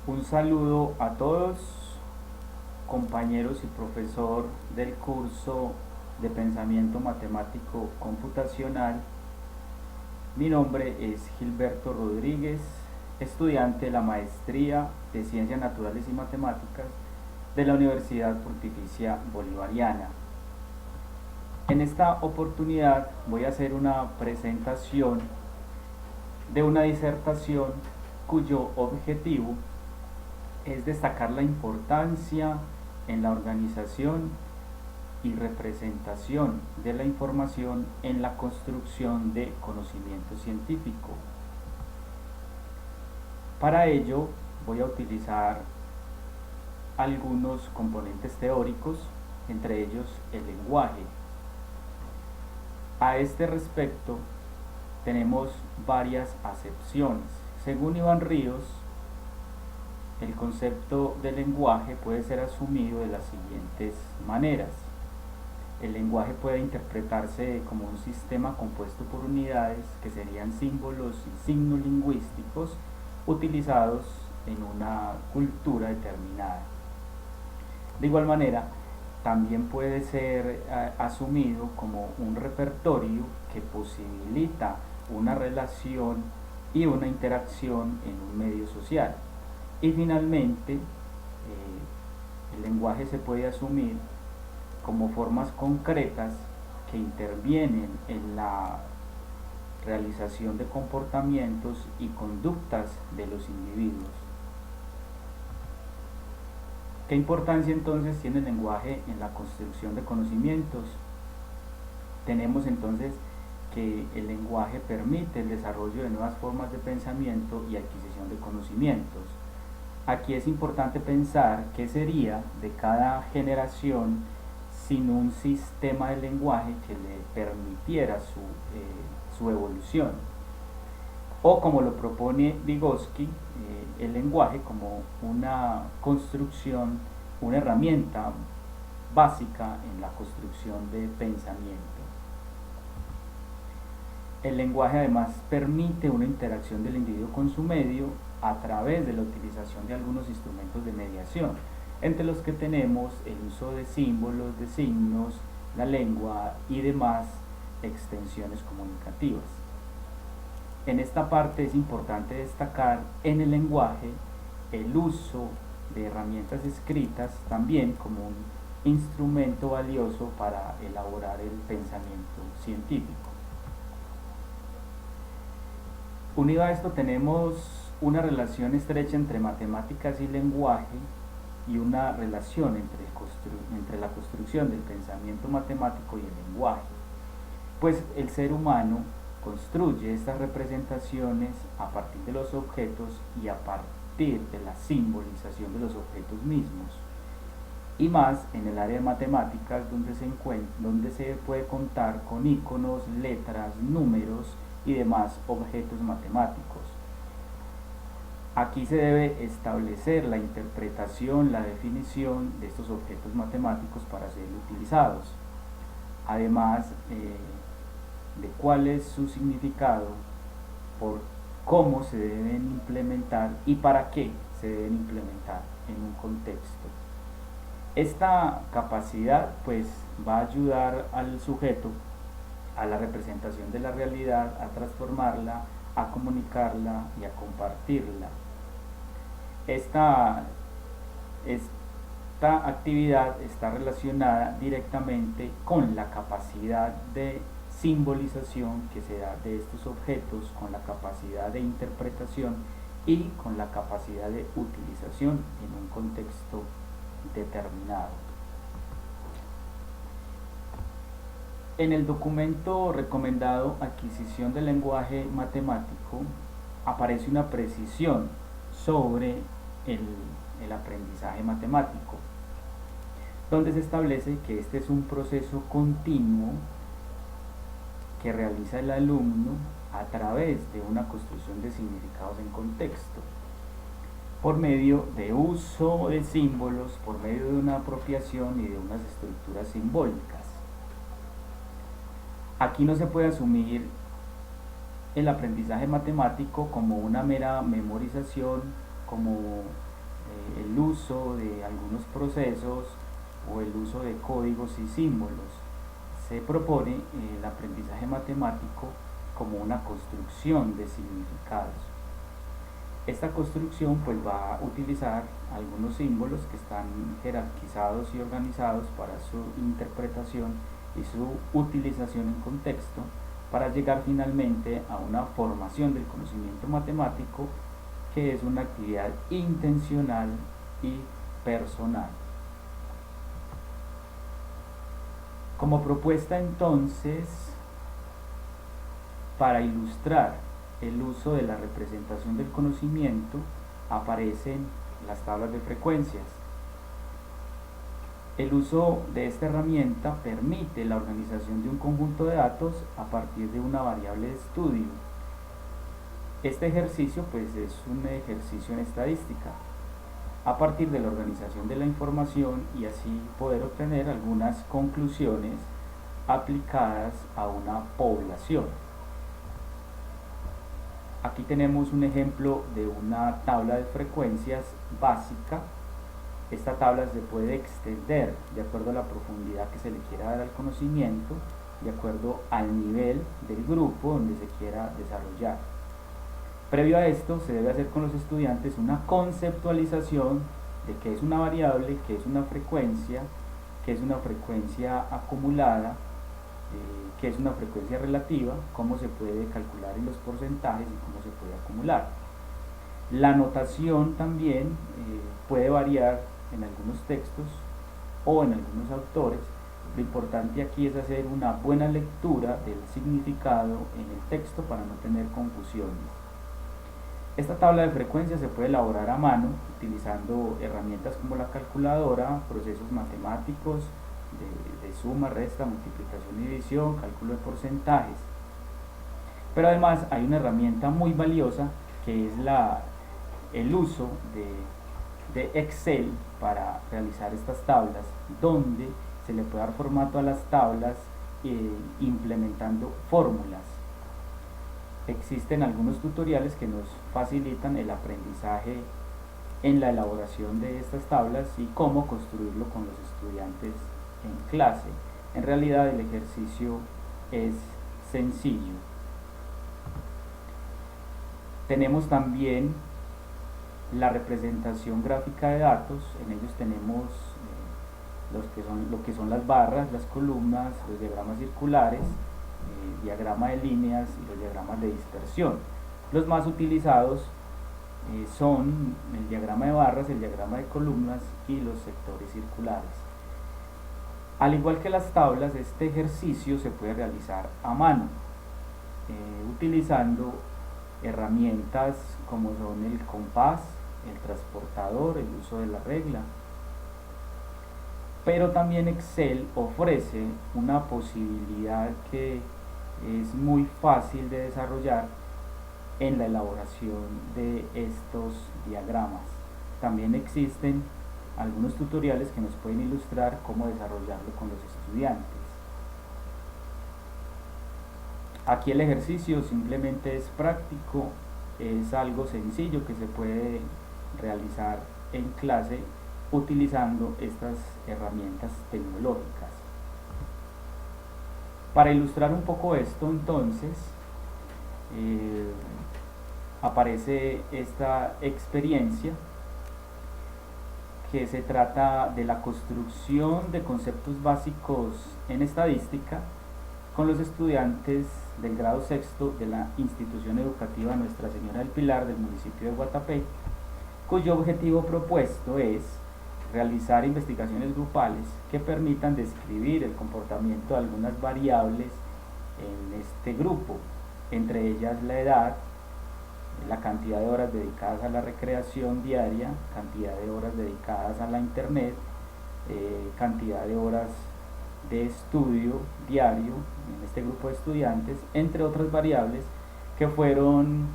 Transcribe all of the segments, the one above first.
Un saludo a todos, compañeros y profesor del curso de Pensamiento Matemático Computacional. Mi nombre es Gilberto Rodríguez, estudiante de la Maestría de Ciencias Naturales y Matemáticas de la Universidad Pontificia Bolivariana. En esta oportunidad voy a hacer una presentación de una disertación cuyo objetivo es destacar la importancia en la organización y representación de la información en la construcción de conocimiento científico. Para ello voy a utilizar algunos componentes teóricos, entre ellos el lenguaje. A este respecto tenemos varias acepciones. Según Iván Ríos, el concepto de lenguaje puede ser asumido de las siguientes maneras. El lenguaje puede interpretarse como un sistema compuesto por unidades que serían símbolos y signos lingüísticos utilizados en una cultura determinada. De igual manera, también puede ser asumido como un repertorio que posibilita una relación y una interacción en un medio social. Y finalmente, el lenguaje se puede asumir como formas concretas que intervienen en la realización de comportamientos y conductas de los individuos. ¿Qué importancia entonces tiene el lenguaje en la construcción de conocimientos? Tenemos entonces que el lenguaje permite el desarrollo de nuevas formas de pensamiento y adquisición de conocimientos. Aquí es importante pensar qué sería de cada generación sin un sistema de lenguaje que le permitiera su evolución. O como lo propone Vygotsky, el lenguaje como una construcción, una herramienta básica en la construcción de pensamiento. El lenguaje además permite una interacción del individuo con su medio a través de la utilización de algunos instrumentos de mediación, entre los que tenemos el uso de símbolos, de signos, la lengua y demás extensiones comunicativas. En esta parte es importante destacar en el lenguaje el uso de herramientas escritas también como un instrumento valioso para elaborar el pensamiento científico. Unido a esto tenemos una relación estrecha entre matemáticas y lenguaje y una relación entre la construcción del pensamiento matemático y el lenguaje, pues el ser humano construye estas representaciones a partir de los objetos y a partir de la simbolización de los objetos mismos, y más en el área de matemáticas donde se puede contar con iconos, letras, números y demás objetos matemáticos. Aquí se debe establecer la interpretación, la definición de estos objetos matemáticos para ser utilizados, además de cuál es su significado, por cómo se deben implementar y para qué se deben implementar en un contexto. Esta capacidad pues va a ayudar al sujeto a la representación de la realidad, a transformarla, a comunicarla y a compartirla. Esta actividad está relacionada directamente con la capacidad de simbolización que se da de estos objetos, con la capacidad de interpretación y con la capacidad de utilización en un contexto determinado. En el documento recomendado Adquisición del lenguaje matemático aparece una precisión sobre el aprendizaje matemático, donde se establece que este es un proceso continuo que realiza el alumno a través de una construcción de significados en contexto, por medio de uso de símbolos, por medio de una apropiación y de unas estructuras simbólicas. Aquí no se puede asumir el aprendizaje matemático como una mera memorización, como el uso de algunos procesos o el uso de códigos y símbolos. Se propone el aprendizaje matemático como una construcción de significados. Esta construcción pues va a utilizar algunos símbolos que están jerarquizados y organizados para su interpretación y su utilización en contexto, para llegar finalmente a una formación del conocimiento matemático, que es una actividad intencional y personal. Como propuesta entonces, para ilustrar el uso de la representación del conocimiento, aparecen las tablas de frecuencias. El uso de esta herramienta permite la organización de un conjunto de datos a partir de una variable de estudio. Este ejercicio pues es un ejercicio en estadística, a partir de la organización de la información, y así poder obtener algunas conclusiones aplicadas a una población. Aquí tenemos un ejemplo de una tabla de frecuencias básica. Esta tabla se puede extender de acuerdo a la profundidad que se le quiera dar al conocimiento, de acuerdo al nivel del grupo donde se quiera desarrollar. Previo a esto, se debe hacer con los estudiantes una conceptualización de qué es una variable, qué es una frecuencia acumulada, qué es una frecuencia relativa, cómo se puede calcular en los porcentajes y cómo se puede acumular. La notación también puede variar en algunos textos o en algunos autores. Lo importante aquí es hacer una buena lectura del significado en el texto para no tener confusiones. Esta tabla de frecuencias se puede elaborar a mano utilizando herramientas como la calculadora, procesos matemáticos de suma, resta, multiplicación y división, cálculo de porcentajes. Pero además hay una herramienta muy valiosa que es el uso de Excel para realizar estas tablas, donde se le puede dar formato a las tablas implementando fórmulas. Existen algunos tutoriales que nos facilitan el aprendizaje en la elaboración de estas tablas y cómo construirlo con los estudiantes en clase. En realidad el ejercicio es sencillo. Tenemos también la representación gráfica de datos. En ellos tenemos lo que son las barras, las columnas, los diagramas circulares, diagrama de líneas y los diagramas de dispersión. Los más utilizados son el diagrama de barras, el diagrama de columnas y los sectores circulares. Al igual que las tablas, este ejercicio se puede realizar a mano, utilizando herramientas como son el compás, el transportador, el uso de la regla. Pero también Excel ofrece una posibilidad que es muy fácil de desarrollar en la elaboración de estos diagramas. También existen algunos tutoriales que nos pueden ilustrar cómo desarrollarlo con los estudiantes. Aquí el ejercicio simplemente es práctico, es algo sencillo que se puede realizar en clase utilizando estas herramientas tecnológicas. Para ilustrar un poco esto, entonces, aparece esta experiencia que se trata de la construcción de conceptos básicos en estadística con los estudiantes del grado sexto de la institución educativa Nuestra Señora del Pilar del municipio de Guatapé, cuyo objetivo propuesto es realizar investigaciones grupales que permitan describir el comportamiento de algunas variables en este grupo, entre ellas la edad, la cantidad de horas dedicadas a la recreación diaria, cantidad de horas dedicadas a la internet, cantidad de horas de estudio diario en este grupo de estudiantes, entre otras variables que fueron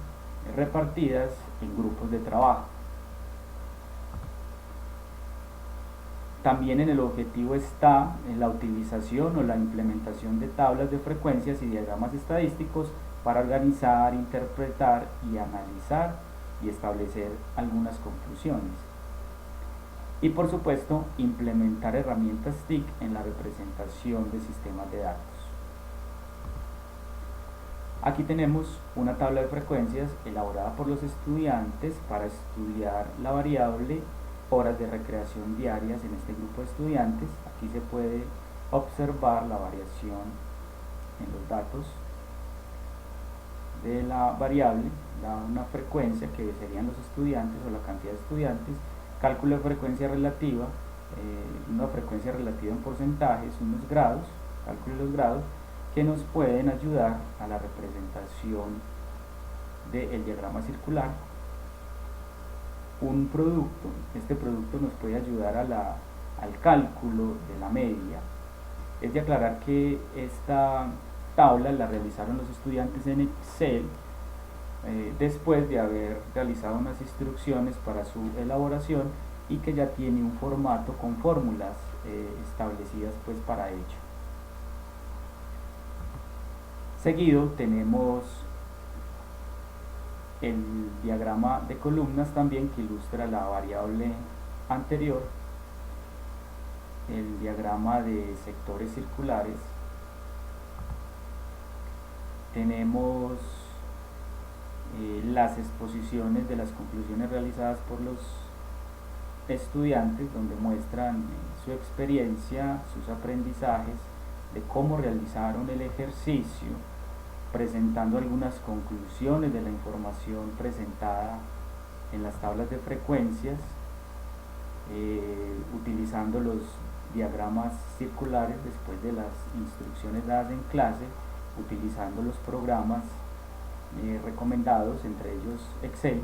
repartidas en grupos de trabajo. También en el objetivo está en la utilización o la implementación de tablas de frecuencias y diagramas estadísticos para organizar, interpretar y analizar y establecer algunas conclusiones. Y por supuesto, implementar herramientas TIC en la representación de sistemas de datos. Aquí tenemos una tabla de frecuencias elaborada por los estudiantes para estudiar la variable horas de recreación diarias en este grupo de estudiantes. Aquí se puede observar la variación en los datos de la variable, da una frecuencia que serían los estudiantes o la cantidad de estudiantes, cálculo de frecuencia relativa, una frecuencia relativa en porcentajes, unos grados, cálculo de los grados, que nos pueden ayudar a la representación del diagrama circular. Un producto, este producto nos puede ayudar al cálculo de la media. Es de aclarar que esta tabla la realizaron los estudiantes en Excel después de haber realizado unas instrucciones para su elaboración y que ya tiene un formato con fórmulas establecidas pues para ello. Seguido tenemos el diagrama de columnas también, que ilustra la variable anterior, el diagrama de sectores circulares. Tenemos las exposiciones de las conclusiones realizadas por los estudiantes, donde muestran su experiencia, sus aprendizajes, de cómo realizaron el ejercicio, presentando algunas conclusiones de la información presentada en las tablas de frecuencias, utilizando los diagramas circulares después de las instrucciones dadas en clase, utilizando los programas recomendados, entre ellos Excel.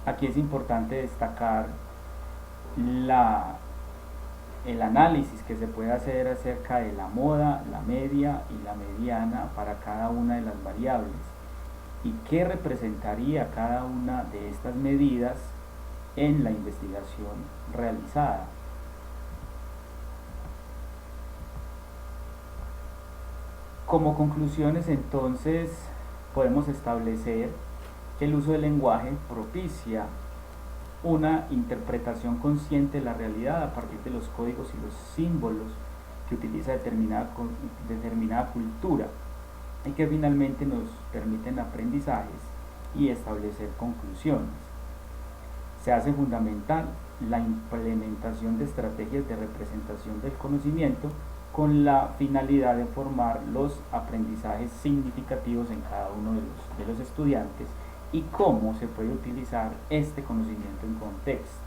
Aquí es importante destacar el análisis que se puede hacer acerca de la moda, la media y la mediana para cada una de las variables, y qué representaría cada una de estas medidas en la investigación realizada. Como conclusiones, entonces, podemos establecer que el uso del lenguaje propicia una interpretación consciente de la realidad a partir de los códigos y los símbolos que utiliza determinada cultura, y que finalmente nos permiten aprendizajes y establecer conclusiones. Se hace fundamental la implementación de estrategias de representación del conocimiento con la finalidad de formar los aprendizajes significativos en cada uno de los estudiantes, y cómo se puede utilizar este conocimiento en contexto.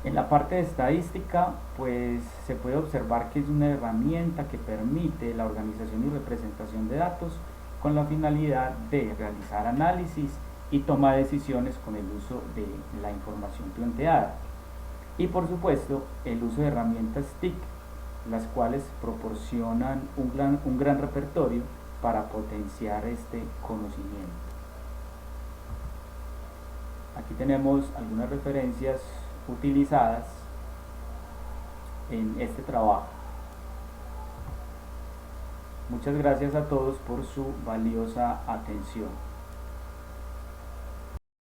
En la parte de estadística, pues se puede observar que es una herramienta que permite la organización y representación de datos con la finalidad de realizar análisis y toma de decisiones con el uso de la información planteada. Y por supuesto, el uso de herramientas TIC, las cuales proporcionan un gran repertorio para potenciar este conocimiento. Aquí tenemos algunas referencias utilizadas en este trabajo. Muchas gracias a todos por su valiosa atención.